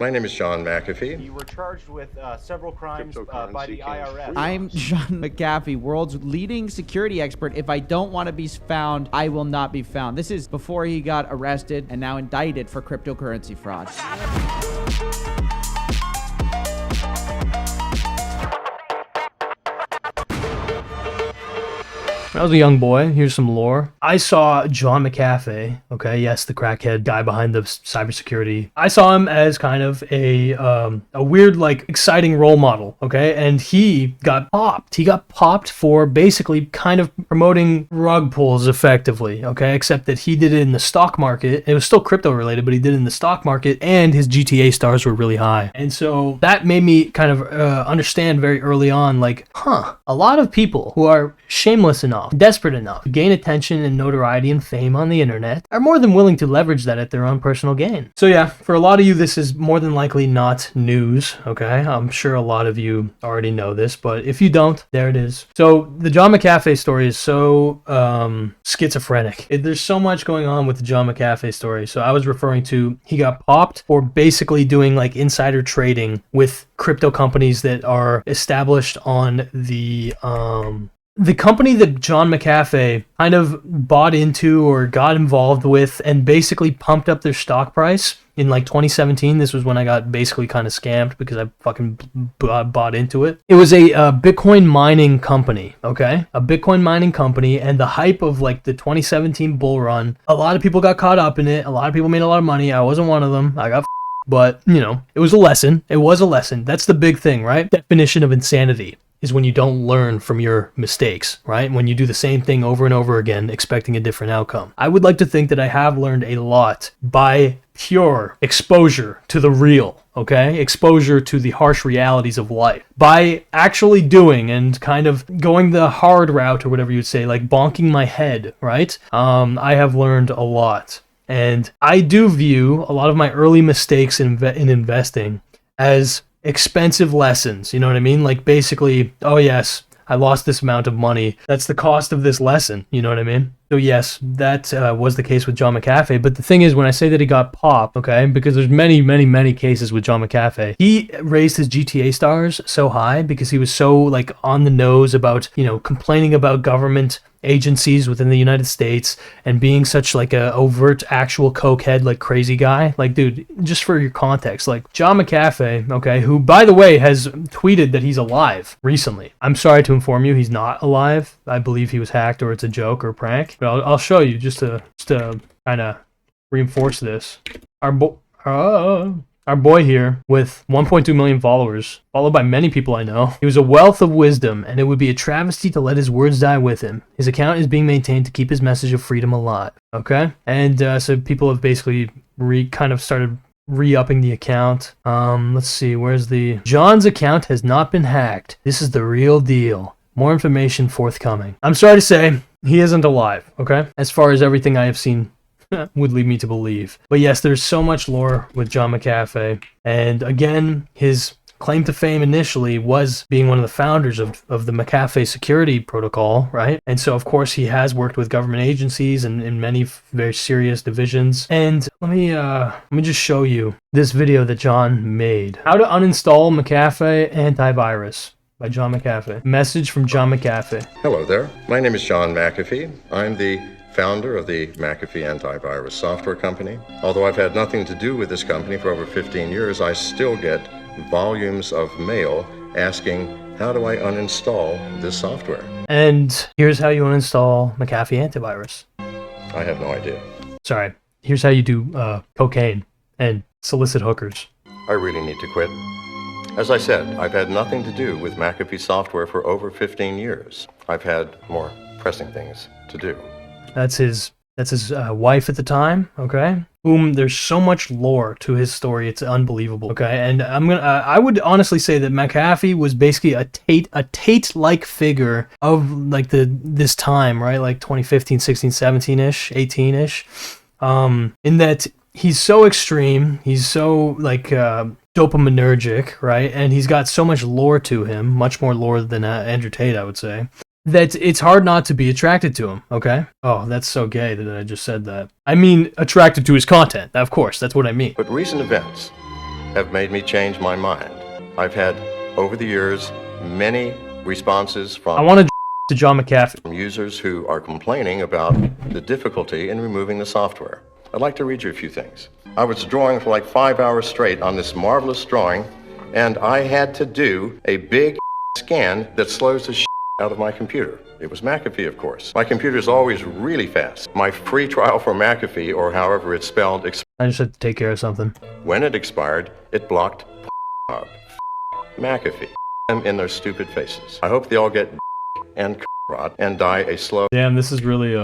My name is John Mcafee. You were charged with several crimes by the IRS. I'm John Mcafee, world's leading security expert. If I don't want to be found, I will not be found. This is before he got arrested and now indicted for cryptocurrency fraud. When I was a young boy, here's some lore. I saw John Mcafee, okay, yes, the crackhead guy behind the cybersecurity. I saw him as kind of a weird, like, exciting role model, okay, and he got popped. He got popped for basically kind of promoting rug pulls effectively, okay, except that he did it in the stock market. It was still crypto related, but he did it in the stock market, and his GTA stars were really high. And so that made me kind of understand very early on, like, a lot of people who are shameless enough, desperate enough to gain attention and notoriety and fame on the internet are more than willing to leverage that at their own personal gain. So yeah, for a lot of you, this is more than likely not news, okay? I'm sure a lot of you already know this, but if you don't, there it is. So the John Mcafee story is so schizophrenic. There's so much going on with the John Mcafee story. So I was referring to, he got popped for basically doing like insider trading with crypto companies that are established on the company that John Mcafee kind of bought into or got involved with and basically pumped up their stock price in like 2017. This was when I got basically kind of scammed because I fucking bought into it. It was a Bitcoin mining company, okay? A Bitcoin mining company, and the hype of like the 2017 bull run, a lot of people got caught up in it. A lot of people made a lot of money. I wasn't one of them. I got but, you know, it was a lesson. It was a lesson. That's the big thing, right? Definition of insanity is when you don't learn from your mistakes, right? When you do the same thing over and over again, expecting a different outcome. I would like to think that I have learned a lot by pure exposure to the real, okay? Exposure to the harsh realities of life. By actually doing and kind of going the hard route, or whatever you'd say, like bonking my head, right? I have learned a lot. And I do view a lot of my early mistakes in investing as expensive lessons, you know what I mean? Like basically, oh yes, I lost this amount of money. That's the cost of this lesson, you know what I mean? So yes, that was the case with John Mcafee. But the thing is, when I say that he got popped, okay, because there's many cases with John Mcafee, he raised his GTA stars so high because he was so like on the nose about, you know, complaining about government agencies within the United States and being such like a overt actual cokehead, like crazy guy. Like, dude, just for your context, like John Mcafee, okay, who by the way has tweeted that he's alive recently. I'm sorry to inform you, he's not alive. I believe he was hacked or it's a joke or a prank. But I'll show you just to kind of reinforce this. Our boy here with 1.2 million followers, followed by many people I know. He was a wealth of wisdom, and it would be a travesty to let his words die with him. His account is being maintained to keep his message of freedom alive. Okay? And so people have basically kind of started re-upping the account. Let's see, where's the... John's account has not been hacked. This is the real deal. More information forthcoming. I'm sorry to say, he isn't alive, okay? As far as everything I have seen would lead me to believe. But yes, there's so much lore with John Mcafee. And again, his claim to fame initially was being one of the founders of the Mcafee security protocol, right? And so, of course, he has worked with government agencies and in many very serious divisions. And let me just show you this video that John made. How to uninstall Mcafee antivirus by John Mcafee. Message from John Mcafee. Hello there. My name is John Mcafee. I'm the founder of the Mcafee antivirus software company. Although I've had nothing to do with this company for over 15 years, I still get volumes of mail asking, how do I uninstall this software? And here's how you uninstall Mcafee antivirus. I have no idea. Sorry. Here's how you do cocaine and solicit hookers. I really need to quit. As I said, I've had nothing to do with Mcafee software for over 15 years. I've had more pressing things to do. That's his wife at the time, okay? Whom there's so much lore to his story, it's unbelievable, okay? And I would honestly say that Mcafee was basically a Tate-like figure of like this time, right? Like 2015, 16, 17-ish, 18-ish. In that he's so extreme, he's so like dopaminergic, right? And he's got so much lore to him, much more lore than Andrew Tate, I would say, that it's hard not to be attracted to him, okay? Oh, that's so gay that I just said that. I mean, attracted to his content, of course, that's what I mean. But recent events have made me change my mind. I've had, over the years, many responses I want to John Mcafee. from users who are complaining about the difficulty in removing the software. I'd like to read you a few things. I was drawing for like 5 hours straight on this marvelous drawing, and I had to do a big scan that slows the out of my computer. It was McAfee, of course. My computer is always really fast. My free trial for McAfee, or however it's spelled, I just had to take care of something. when it expired, it blocked McAfee them in their stupid faces. I hope they all get and rot and die a slow, Damn, this is really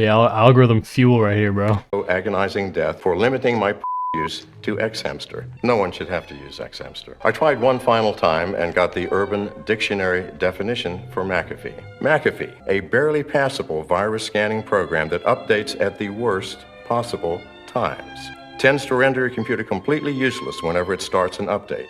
algorithm fuel right here, bro. agonizing death for limiting my use to Xhamster. No one should have to use Xhamster. I tried one final time and got the Urban Dictionary definition for McAfee. McAfee, a barely passable virus scanning program that updates at the worst possible times. Tends to render your computer completely useless whenever it starts an update,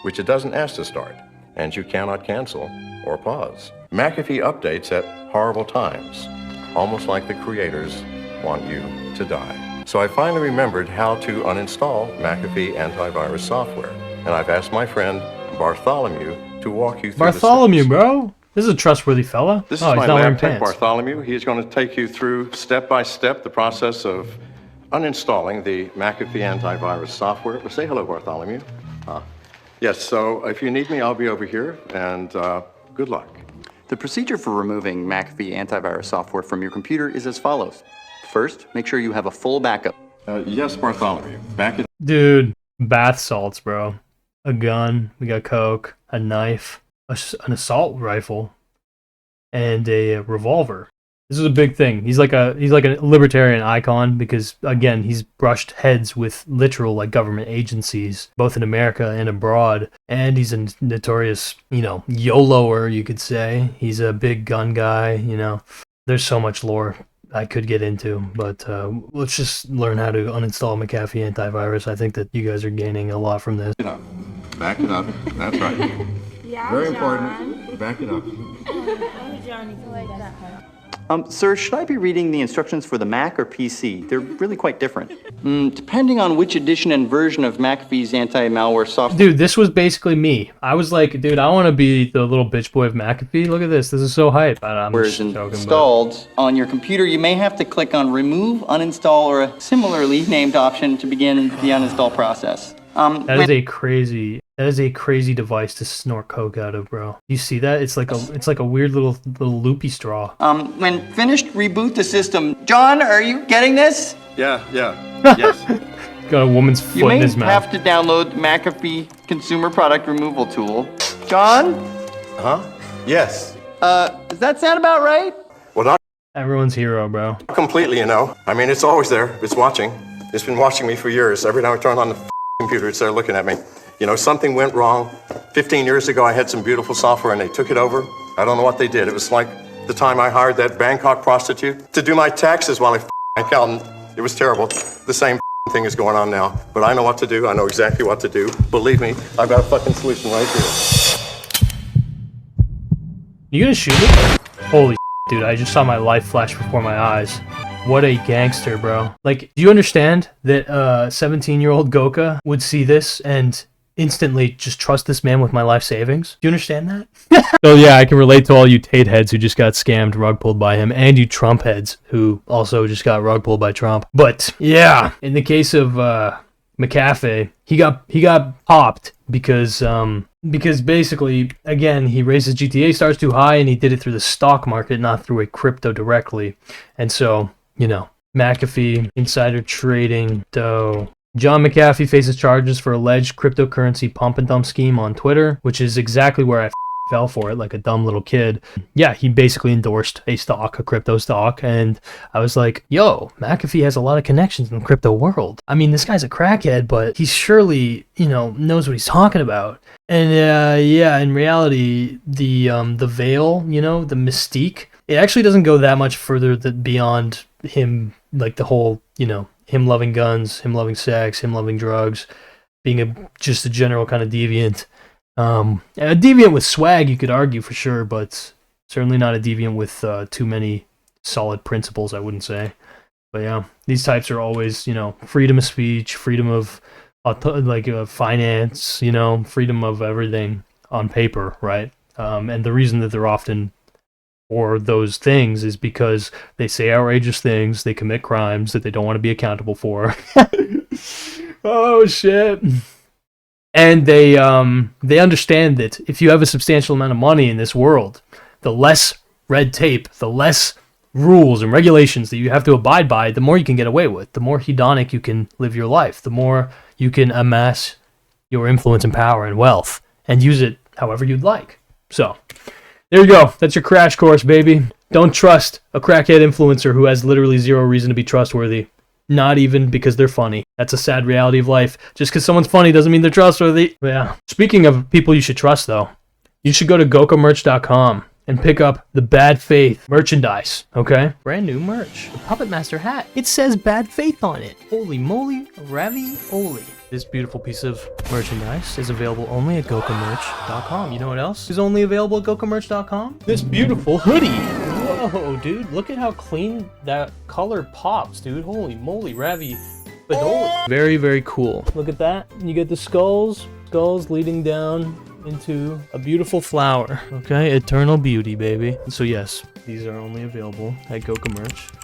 which it doesn't ask to start, and you cannot cancel or pause. McAfee updates at horrible times, almost like the creators want you to die. So I finally remembered how to uninstall McAfee antivirus software, and I've asked my friend Bartholomew to walk you through Bartholomew, bro. This is a trustworthy fella. This oh, is he's my not wearing lab tech, pants. Bartholomew. He's going to take you through step by step the process of uninstalling the McAfee antivirus software. Well, say hello, Bartholomew. Yes, so if you need me, I'll be over here, and good luck. The procedure for removing McAfee antivirus software from your computer is as follows. First, make sure you have a full backup. Yes, Bartholomew. Back it. Dude, bath salts, bro. A gun, we got coke, a knife, an assault rifle, and a revolver. This is a big thing. He's like a libertarian icon because, again, he's brushed heads with literal like government agencies, both in America and abroad. And he's a notorious, YOLOer, you could say. He's a big gun guy, There's so much lore I could get into, but let's just learn how to uninstall McAfee antivirus. I think that you guys are gaining a lot from this. Back it up. That's right. Yeah, Very John. important. Back it up. Johnny, like that. Sir, should I be reading the instructions for the Mac or PC? They're really quite different. Depending on which edition and version of McAfee's anti-malware software... Dude, this was basically me. I was like, dude, I want to be the little bitch boy of McAfee. Look at this. This is so hype. I'm just is joking, installed on your computer, you may have to click on Remove, Uninstall, or a similarly named option to begin the uninstall process. That is a crazy device to snort coke out of, bro. You see that? It's like a weird little loopy straw. When finished, reboot the system. John, are you getting this? Yeah. Yes. Got a woman's You foot may in his mouth. have to download the McAfee Consumer Product Removal Tool. John? Huh? Yes. Does that sound about right? Well, not Everyone's hero, bro. completely, I mean, it's always there. It's watching. It's been watching me for years. Every time I turn on the computer, it's there looking at me. Something went wrong. 15 years ago, I had some beautiful software, and they took it over. I don't know what they did. It was like the time I hired that Bangkok prostitute to do my taxes while I accountant. It was terrible. The same thing is going on now. But I know what to do. I know exactly what to do. Believe me, I've got a fucking solution right here. You gonna shoot me? Holy dude, I just saw my life flash before my eyes. What a gangster, bro. Like, do you understand that 17-year-old Goka would see this and instantly just trust this man with my life savings? Do you understand that? So yeah, I can relate to all you Tate heads who just got scammed, rug pulled by him, and you Trump heads who also just got rug pulled by Trump. But yeah, in the case of Mcafee, he got popped because basically, again, he raised his GTA stars too high and he did it through the stock market, not through a crypto directly. And so, McAfee, insider trading, dough. John Mcafee faces charges for alleged cryptocurrency pump and dump scheme on Twitter, which is exactly where I fell for it like a dumb little kid. Yeah, he basically endorsed a crypto stock, and I was like, yo, McAfee has a lot of connections in the crypto world. I mean, this guy's a crackhead, but he surely, knows what he's talking about. And yeah, in reality, the veil, the mystique, it actually doesn't go that much further beyond him, like the whole, him loving guns, him loving sex, him loving drugs, being just a general kind of deviant. A deviant with swag, you could argue for sure, but certainly not a deviant with too many solid principles, I wouldn't say. But yeah, these types are always, freedom of speech, freedom of finance, freedom of everything on paper, right? And the reason that they're often for those things is because they say outrageous things, they commit crimes that they don't want to be accountable for. Oh shit. And they understand that if you have a substantial amount of money in this world, the less red tape, the less rules and regulations that you have to abide by, the more you can get away with, the more hedonic you can live your life, the more you can amass your influence and power and wealth and use it however you'd like. So, there you go. That's your crash course, baby. Don't trust a crackhead influencer who has literally zero reason to be trustworthy. Not even because they're funny. That's a sad reality of life. Just because someone's funny doesn't mean they're trustworthy. Yeah. Speaking of people you should trust, though, you should go to gokamerch.com and pick up the Bad Faith merchandise, okay? Brand new merch. The Puppet Master hat. It says Bad Faith on it. Holy moly, ravioli. This beautiful piece of merchandise is available only at gokamerch.com. You know what else is only available at gokamerch.com? This beautiful hoodie. Whoa, dude, look at how clean that color pops, dude. Holy moly, ravioli. Very, very cool. Look at that. You get the skulls leading down into a beautiful flower. Okay, eternal beauty, baby. So yes, these are only available at gokamerch.com.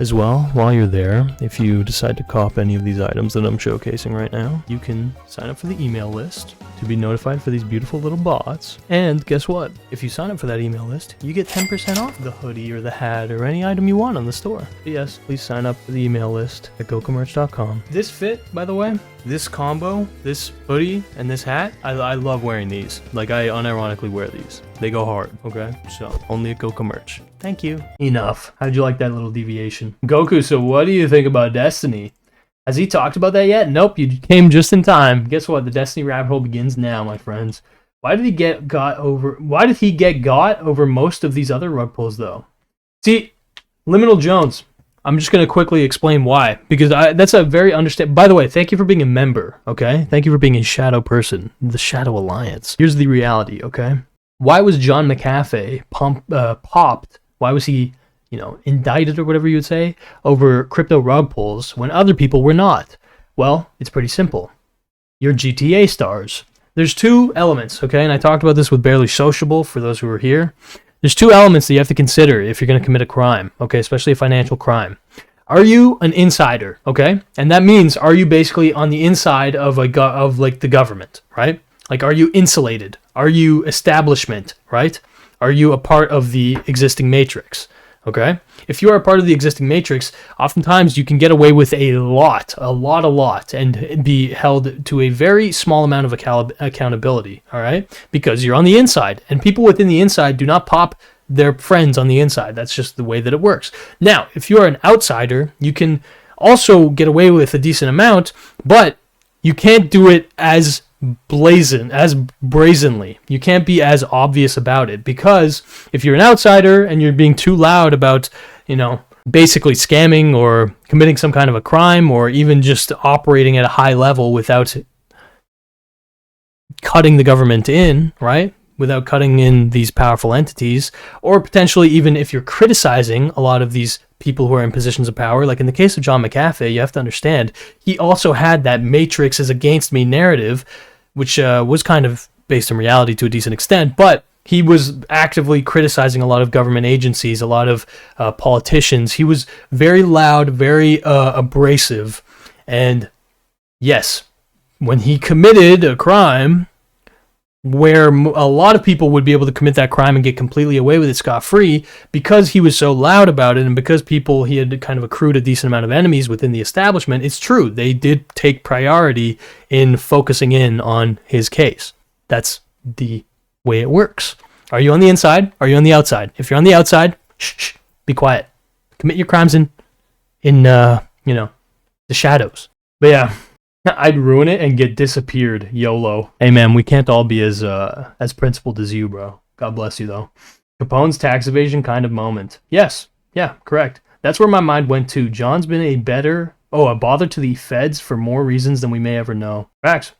As well, while you're there, if you decide to cop any of these items that I'm showcasing right now, you can sign up for the email list to be notified for these beautiful little bots. And guess what? If you sign up for that email list, you get 10% off the hoodie or the hat or any item you want on the store. But yes, please sign up for the email list at gokamerch.com. This fit, by the way, this combo, this hoodie and this hat, I love wearing these. Like, I unironically wear these. They go hard, okay? So, only at Goka Merch. Thank you. Enough. How'd you like that little deviation? Goku, so what do you think about Destiny? Has he talked about that yet? Nope, you came just in time. Guess what? The Destiny rabbit hole begins now, my friends. Why did he get got over most of these other rug pulls, though? See, Liminal Jones, I'm just going to quickly explain why. Because that's a very By the way, thank you for being a member, okay? Thank you for being a shadow person. The Shadow Alliance. Here's the reality, okay? Why was John Mcafee popped? Why was he, indicted or whatever you would say over crypto rug pulls when other people were not? Well, it's pretty simple. You're GTA stars. There's two elements, okay? And I talked about this with Barely Sociable for those who are here. There's two elements that you have to consider if you're going to commit a crime, okay? Especially a financial crime. Are you an insider, okay? And that means, are you basically on the inside of the government, right? Like, are you insulated? Are you establishment, right? Are you a part of the existing matrix? Okay? If you are a part of the existing matrix, oftentimes you can get away with a lot, and be held to a very small amount of accountability, all right? Because you're on the inside, and people within the inside do not pop their friends on the inside. That's just the way that it works. Now, if you are an outsider, you can also get away with a decent amount, but you can't do it as brazenly. You can't be as obvious about it, because if you're an outsider and you're being too loud about, basically scamming or committing some kind of a crime, or even just operating at a high level without cutting the government in, right? Without cutting in these powerful entities, or potentially even if you're criticizing a lot of these people who are in positions of power, like in the case of John Mcafee, you have to understand, he also had that Matrix is against me narrative, which was kind of based in reality to a decent extent, but he was actively criticizing a lot of government agencies, a lot of politicians. He was very loud, very abrasive, and yes, when he committed a crime where a lot of people would be able to commit that crime and get completely away with it scot-free, because he was so loud about it and because he had kind of accrued a decent amount of enemies within the establishment, it's true, they did take priority in focusing in on his case. That's the way it works. Are you on the inside? Are you on the outside? If you're on the outside, shh, be quiet. Commit your crimes in the shadows. But yeah, I'd ruin it and get disappeared. YOLO. Hey man, we can't all be as principled as you, bro. God bless you though. Capone's tax evasion kind of moment. Yes. Yeah, correct. That's where my mind went to. John's been a bother to the feds for more reasons than we may ever know. Facts.